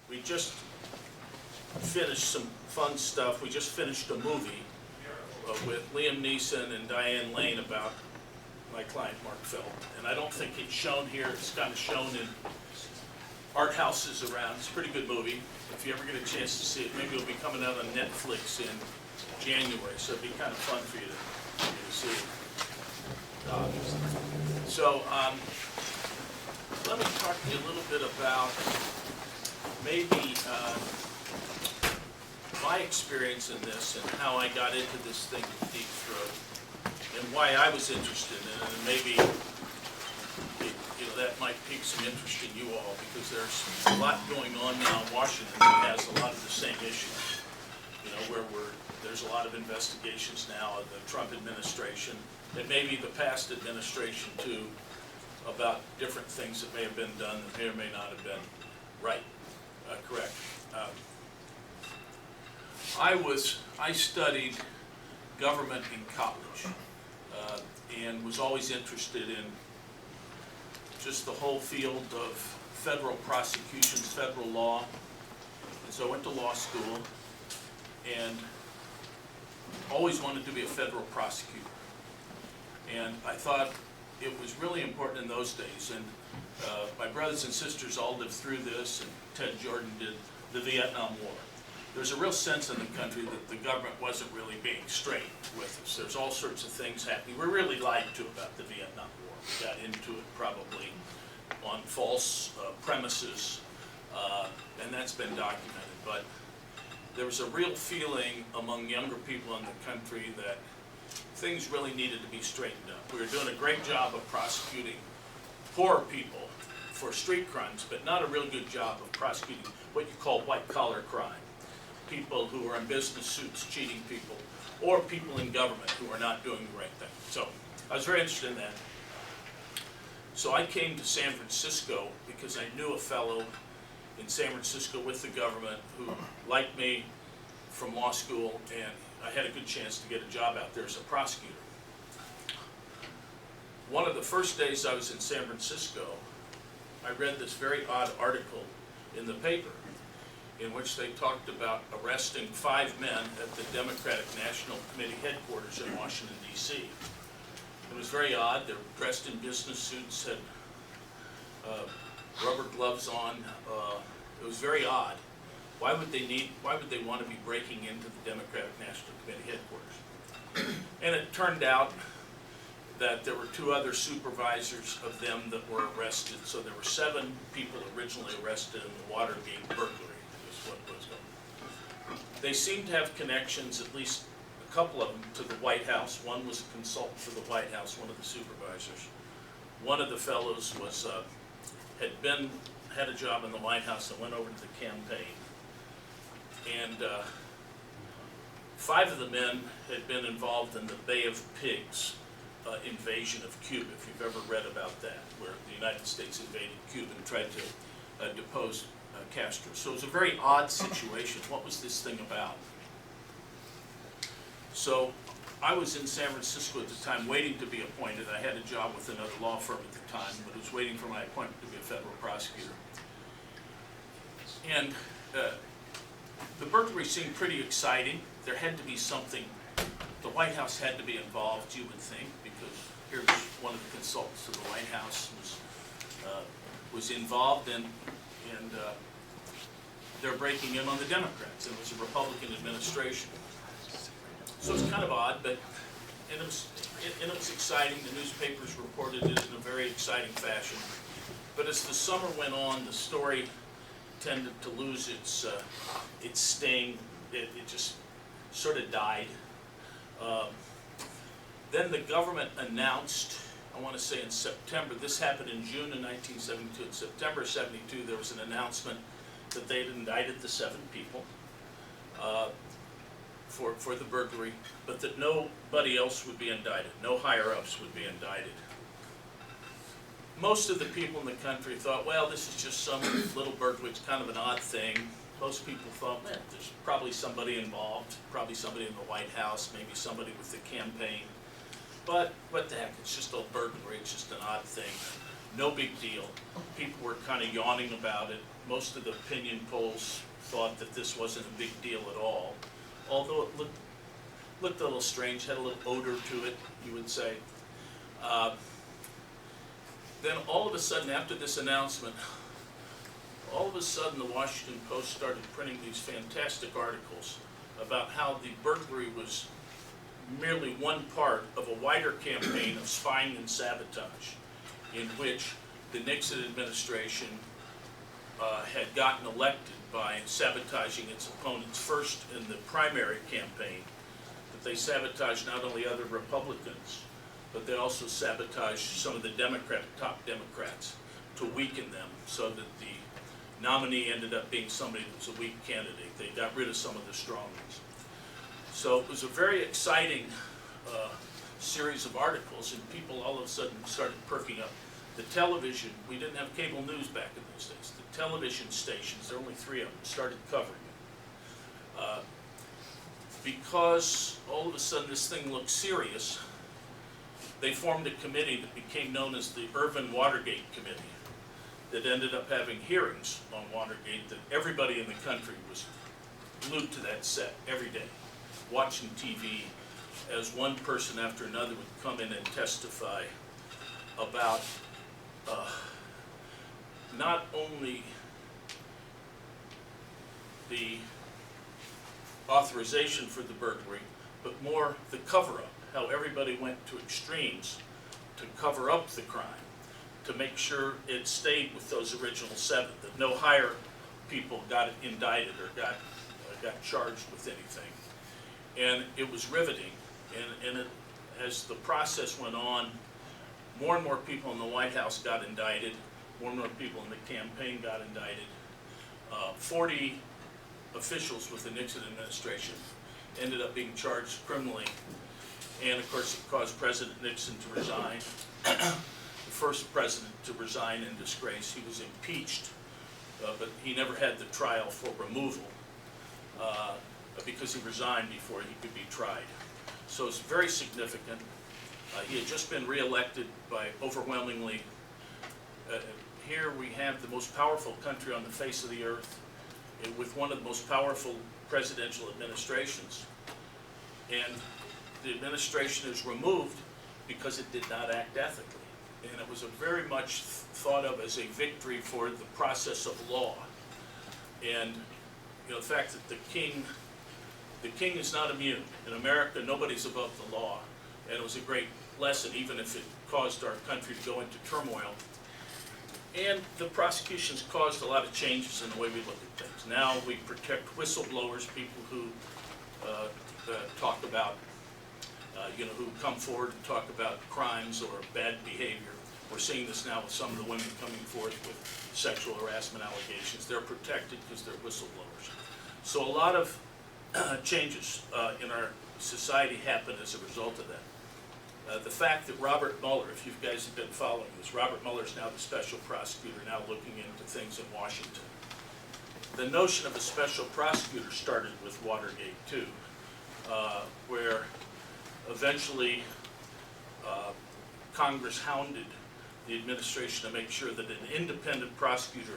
we just finished some fun stuff. We just finished a movie with Liam Neeson and Diane Lane about my client Mark Felt. And I don't think it's shown here. It's kind of shown in art houses around. It's a pretty good movie. If you ever get a chance to see it, maybe it'll be coming out on Netflix in January, so it'd be kind of fun for you to see. So let me talk to you a little bit about maybe my experience in this and how I got into this thing with Deep Throat and why I was interested in it, and maybe that might pique some interest in you all, because there's a lot going on now in Washington that has a lot of the same issues. Where there's a lot of investigations now of the Trump administration, and maybe the past administration too, about different things that may have been done that may or may not have been correct. I studied government in college and was always interested in just the whole field of federal prosecutions, federal law. And so I went to law school and always wanted to be a federal prosecutor. And I thought it was really important in those days. And my brothers and sisters all lived through this, and Ted Jordan did the Vietnam War. There's a real sense in the country that the government wasn't really being straight with us. There's all sorts of things happening. We're really lied to about the Vietnam War. We got into it probably on false premises, and that's been documented. But there was a real feeling among younger people in the country that things really needed to be straightened up. We were doing a great job of prosecuting poor people for street crimes, but not a real good job of prosecuting what you call white-collar crime. People who are in business suits cheating people, or people in government who are not doing the right thing. So I was very interested in that. So I came to San Francisco because I knew a fellow in San Francisco with the government who liked me from law school, and I had a good chance to get a job out there as a prosecutor. One of the first days I was in San Francisco, I read this very odd article in the paper in which they talked about arresting 5 men at the Democratic National Committee headquarters in Washington, D.C. It was very odd. They were dressed in business suits, had rubber gloves on. It was very odd. Why would they want to be breaking into the Democratic National Committee headquarters? And it turned out that there were 2 other supervisors of them that were arrested. So there were 7 people originally arrested in the Watergate burglary, is what was going on. They seemed to have connections, at least a couple of them, to the White House. One was a consultant for the White House, one of the supervisors. One of the fellows was had a job in the White House and went over to the campaign. And 5 of the men had been involved in the Bay of Pigs invasion of Cuba, if you've ever read about that, where the United States invaded Cuba and tried to depose Castro. So it was a very odd situation. What was this thing about? So I was in San Francisco at the time waiting to be appointed. I had a job with another law firm at the time, but was waiting for my appointment to be a federal prosecutor. And the burglary seemed pretty exciting. There had to be something. The White House had to be involved, you would think, because here's one of the consultants of the White House was involved, and they're breaking in on the Democrats, and it was a Republican administration. So it's kind of odd, but it was exciting. The newspapers reported it in a very exciting fashion. But as the summer went on, the story tended to lose its sting. It just sort of died. Then the government announced, I want to say in September, this happened in June of 1972, in September of 72, there was an announcement that they had indicted the 7 people for the burglary, but that nobody else would be indicted, no higher-ups would be indicted. Most of the people in the country thought, well, this is just some little burglary, it's kind of an odd thing. Most people thought, man, there's probably somebody involved, probably somebody in the White House, maybe somebody with the campaign. But what the heck, it's just a burglary, it's just an odd thing. no big deal. People were kind of yawning about it. Most of the opinion polls thought that this wasn't a big deal at all, although it looked a little strange, had a little odor to it, you would say. Then all of a sudden, after this announcement, all of a sudden the Washington Post started printing these fantastic articles about how the burglary was merely one part of a wider campaign of spying and sabotage, in which the Nixon administration had gotten elected by sabotaging its opponents, first in the primary campaign, but they sabotaged not only other Republicans, but they also sabotaged some of the top Democrats to weaken them, so that the nominee ended up being somebody that was a weak candidate. They got rid of some of the strong ones. So it was a very exciting series of articles, and people all of a sudden started perking up. The television, we didn't have cable news back in those days. The television stations, there were only 3 of them, started covering it. Because all of a sudden this thing looked serious, they formed a committee that became known as the Irvin Watergate Committee, that ended up having hearings on Watergate, that everybody in the country was glued to that set every day, watching TV, as one person after another would come in and testify about not only the authorization for the burglary, but more the cover-up, how everybody went to extremes to cover up the crime, to make sure it stayed with those original 7, that no higher people got indicted or got charged with anything. And it was riveting, and as the process went on, more and more people in the White House got indicted, more and more people in the campaign got indicted. 40 officials with the Nixon administration ended up being charged criminally, and of course it caused President Nixon to resign. The first president to resign in disgrace. He was impeached, but he never had the trial for removal because he resigned before he could be tried. So it's very significant. He had just been reelected by overwhelmingly. Here we have the most powerful country on the face of the earth, with one of the most powerful presidential administrations. And the administration is removed because it did not act ethically. And it was very much thought of as a victory for the process of law. And the fact that the king is not immune. In America, nobody's above the law. And it was a great lesson, even if it caused our country to go into turmoil. And the prosecutions caused a lot of changes in the way we look at things. Now we protect whistleblowers, people who talk about, who come forward and talk about crimes or bad behavior. We're seeing this now with some of the women coming forth with sexual harassment allegations. They're protected because they're whistleblowers. So a lot of changes in our society happen as a result of that. The fact that Robert Mueller, if you guys have been following this, Robert Mueller is now the special prosecutor, now looking into things in Washington. The notion of a special prosecutor started with Watergate too, where eventually Congress hounded the administration to make sure that an independent prosecutor,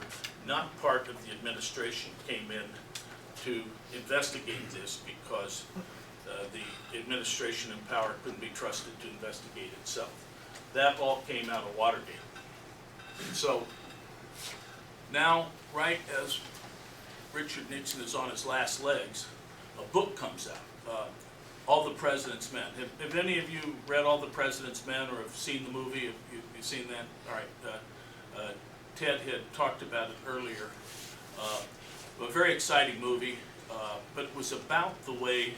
not part of the administration, came in to investigate this, because the administration in power couldn't be trusted to investigate itself. That all came out of Watergate. So now, right as Richard Nixon is on his last legs, a book comes out, All the President's Men. Have any of you read All the President's Men or have seen the movie? Have you seen that? All right. Ted had talked about it earlier. A very exciting movie, but it was about the way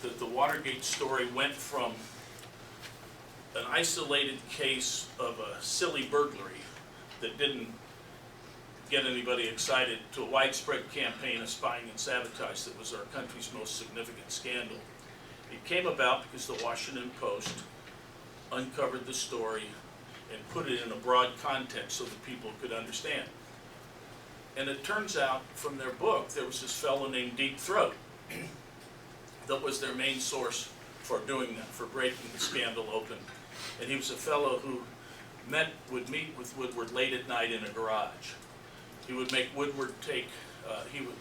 that the Watergate story went from an isolated case of a silly burglary that didn't get anybody excited to a widespread campaign of spying and sabotage that was our country's most significant scandal. It came about because the Washington Post uncovered the story and put it in a broad context so that people could understand. And it turns out from their book there was this fellow named Deep Throat that was their main source for doing that, for breaking the scandal open. And he was a fellow who would meet with Woodward late at night in a garage. He would make Woodward take,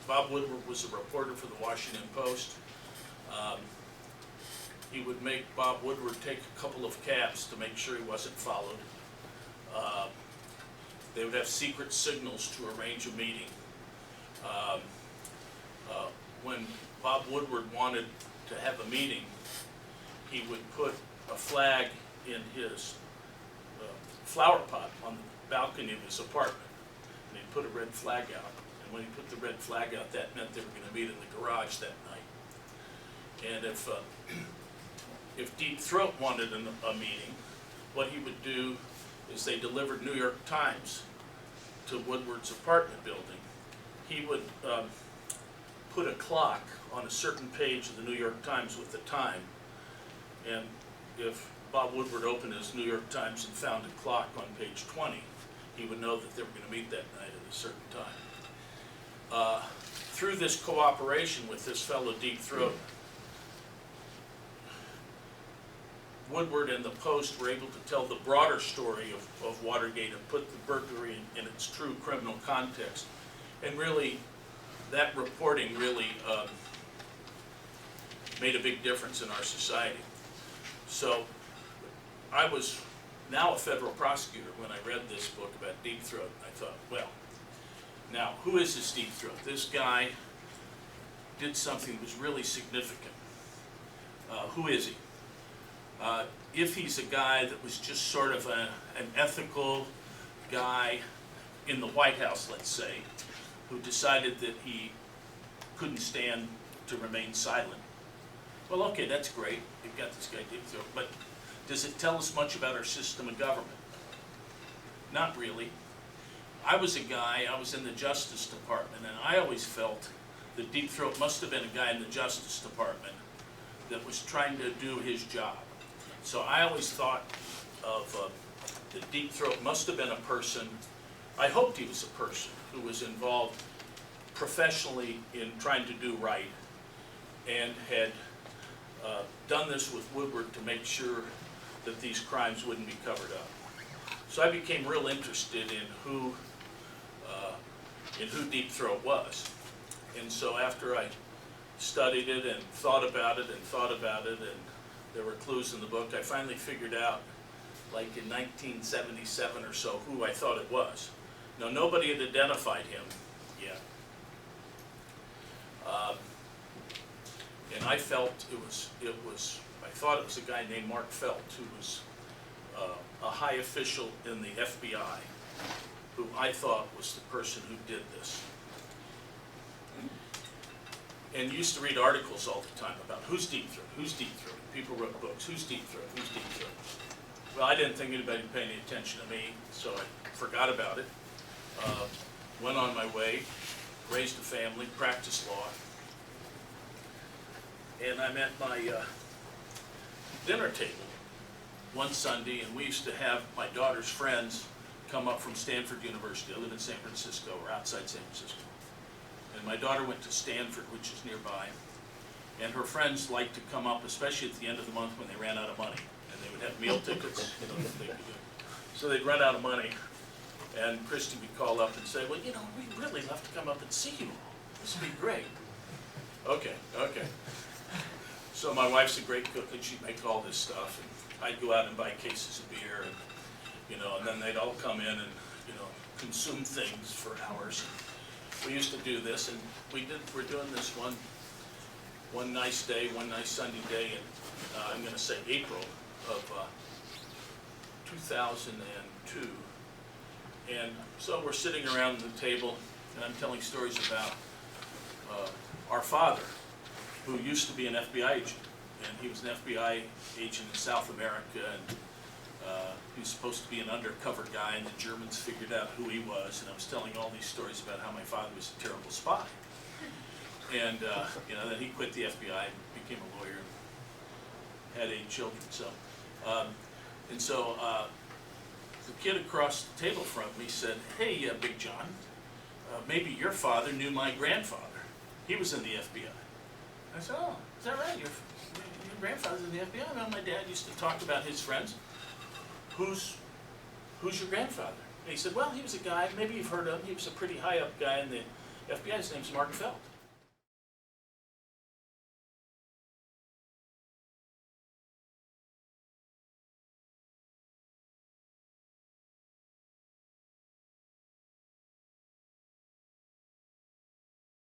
Bob Woodward was a reporter for the Washington Post. He would make Bob Woodward take a couple of cabs to make sure he wasn't followed. They would have secret signals to arrange a meeting. When Bob Woodward wanted to have a meeting, he would put a flag in his flower pot on the balcony of his apartment, and he'd put a red flag out. And when he put the red flag out, that meant they were going to meet in the garage that night. And if Deep Throat wanted a meeting, what he would do is they delivered New York Times to Woodward's apartment building. He would put a clock on a certain page of the New York Times with the time, and if Bob Woodward opened his New York Times and found a clock on page 20, he would know that they were going to meet that night at a certain time. Through this cooperation with this fellow Deep Throat, Woodward and the Post were able to tell the broader story of Watergate and put the burglary in its true criminal context. And really, that reporting really made a big difference in our society. So I was now a federal prosecutor when I read this book about Deep Throat. I thought, well, now who is this Deep Throat? This guy did something that was really significant. Who is he? If he's a guy that was just sort of an ethical guy in the White House, let's say, who decided that he couldn't stand to remain silent, well, okay, that's great. You've got this guy Deep Throat, but does it tell us much about our system of government? Not really. I was in the Justice Department, and I always felt that Deep Throat must have been a guy in the Justice Department that was trying to do his job. So I always thought of that Deep Throat must have been a person, I hoped he was a person who was involved professionally in trying to do right and had done this with Woodward to make sure that these crimes wouldn't be covered up. So I became real interested in who Deep Throat was. And so after I studied it and thought about it, and there were clues in the book, I finally figured out, like in 1977 or so, who I thought it was. Now, nobody had identified him yet. And I felt I thought it was a guy named Mark Felt, who was a high official in the FBI, who I thought was the person who did this. And used to read articles all the time about who's Deep Throat, who's Deep Throat. People wrote books, who's Deep Throat, who's Deep Throat. Well, I didn't think anybody would pay any attention to me, so I forgot about it. Went on my way, raised a family, practiced law. And I'm at my dinner table one Sunday, and we used to have my daughter's friends come up from Stanford University. I live in San Francisco, or outside San Francisco. And my daughter went to Stanford, which is nearby. And her friends liked to come up, especially at the end of the month when they ran out of money. And they would have meal tickets. So they'd run out of money. And Christy would call up and say, well, you know, we'd really love to come up and see you all. This would be great. Okay. So my wife's a great cook, and she'd make all this stuff. And I'd go out and buy cases of beer, and then they'd all come in and, consume things for hours. We used to do this, and we're doing this one nice day, one nice Sunday day, and I'm going to say April of 2002. And so we're sitting around the table, and I'm telling stories about our father, who used to be an FBI agent, and he was an FBI agent in South America, and he was supposed to be an undercover guy, and the Germans figured out who he was, and I was telling all these stories about how my father was a terrible spy. And then he quit the FBI and became a lawyer and had 8 children. So, the kid across the table from me said, hey, Big John, maybe your father knew my grandfather. He was in the FBI. I said, oh, is that right? Your grandfather's in the FBI? Well, my dad used to talk about his friends. Who's who's your grandfather? And he said, well, he was a guy, maybe you've heard of him, he was a pretty high up guy in the FBI, his name's Mark Felt.